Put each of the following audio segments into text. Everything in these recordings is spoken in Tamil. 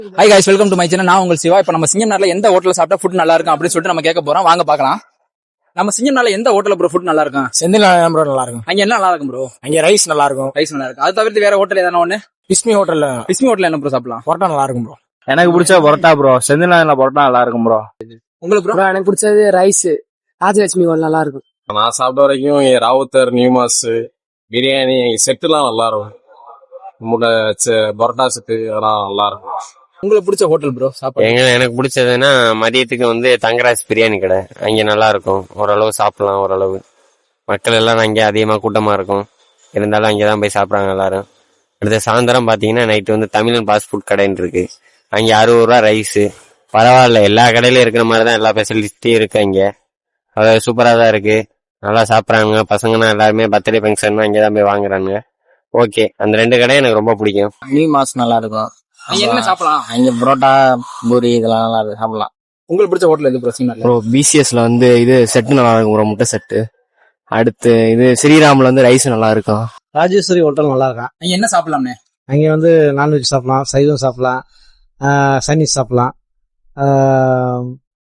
Hi guys, welcome to my channel. நான் உங்கள் சிவா. இப்போ நம்ம சிங்கம்நாள்ல எந்த ஹோட்டல்ல சாப்பிட்டா ஃபுட் நல்லா இருக்கும் அப்படின்னு சொல்லிட்டு நம்ம கேட்க போறோம். வாங்க பார்க்கலாம். நம்ம சிங்கம்நாள்ல எந்த ஹோட்டல்ல ப்ரோ ஃபுட் நல்லா இருக்கும்? செந்தில் ப்ரோ நல்லா இருக்கும். அங்க என்ன நல்லா இருக்கும் ப்ரோ? அங்க ரைஸ் நல்லா இருக்கும். ரைஸ் நல்லா இருக்கும். அது தவிர்த்து வேற ஹோட்டல் எதனா ஒண்ணு? பிஸ்மி ஹோட்டல்ல என்ன ப்ரோ சாப்பிடலாம்? பரோட்டா நல்லா இருக்கும் ப்ரோ. எனக்கு பிடிச்ச பரோட்டா ப்ரோ. செந்தில் பரோட்டா நல்லா இருக்கும் ப்ரோ. உங்களுக்கு ப்ரோ? எனக்கு பிடிச்சது ரைஸ் ராஜலட்சுமி ஹோட்டல் நல்லா இருக்கும். நான் சாப்பிட்ட வரைக்கும் ராவுத்தர், நியூமாஸ், பிரியாணி செட்டுலாம் நல்லா இருக்கும். பரோட்டா செட்டு அதெல்லாம் நல்லா இருக்கும். உங்களுக்கு பிடிச்ச ஹோட்டல் ப்ரோ சாப்பாடு? எனக்கு பிடிச்சதுன்னா மதியத்துக்கு தங்கராஜ் பிரியாணி கடை. அங்கே நல்லா இருக்கும். ஓரளவு சாப்பிடலாம். ஓரளவு மக்கள் எல்லாம் அங்கே அதிகமாக கூட்டமாக இருக்கும். இருந்தாலும் அங்கே தான் போய் சாப்பிட்றாங்க எல்லாரும். அடுத்த சாயந்தரம் பார்த்தீங்கன்னா நைட்டு தமிழன் ஃபாஸ்ட் ஃபுட் கடைன்னு இருக்கு. அங்கே 60 ரூபா ரைஸு. பரவாயில்ல, எல்லா கடையிலும் இருக்கிற மாதிரி தான் எல்லா ஃபெசிலிட்டியும் இருக்கு. அங்கே அதாவது சூப்பராக தான் இருக்கு. நல்லா சாப்பிட்றாங்க. பசங்கன்னா எல்லாருமே பர்த்டே ஃபங்க்ஷன் அங்கே தான் போய் வாங்குறாங்க. ஓகே, அந்த 2 கடை எனக்கு ரொம்ப பிடிக்கும். நியூ மாஸ் நல்லா இருக்கும். அங்க என்ன சாப்பிடலாம்? அங்க பரோட்டா, பூரி இதெல்லாம் நல்லா இருக்கு, சாப்பிடலாம். உங்களுக்கு பிடிச்ச ஹோட்டல் எது ப்ரோ சிங்கம்நாள்ல? ப்ரோ பிசிஎஸ்ல இது செட்டு நல்லா இருக்கும் ப்ரோ, முட்டை செட்டு. அடுத்து ஸ்ரீராம்ல ரைஸ் நல்லா இருக்கும். ராஜேஸ்வரி ஹோட்டல் நல்லா இருக்கும். அங்க என்ன சாப்பிடலாம்னே? அங்கே நான்வெஜ் சாப்பிடலாம், சைவம் சாப்பிடலாம், சைனீஸ் சாப்பிடலாம்,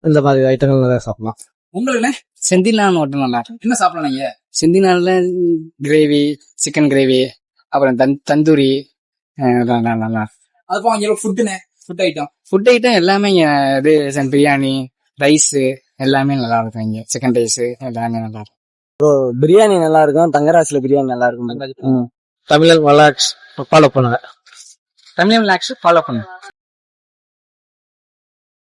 இந்த மாதிரி ஐட்டங்கள் நிறைய சாப்பிடலாம். உங்களுக்கு செந்திலான் ஹோட்டல் நல்லா இருக்கும். என்ன சாப்பிடலாம் நீங்க? செந்திலான்ல கிரேவி, சிக்கன் கிரேவி, அப்புறம் தந்தூரி நல்லா. அது அங்க ஃபுட் ஐட்டம் ஃபுட் ஐட்டம் எல்லாமே இங்க பிரியாணி, ரைஸ் எல்லாமே நல்லா இருக்கும். இங்க சிக்கன் ரைஸ் எல்லாமே நல்லா இருக்கும். பிரியாணி நல்லா இருக்கும். தங்கராஜ்ல பிரியாணி நல்லா இருக்கும். தமிழன் வளாக்ஸ் ஃபாலோ பண்ணுங்க.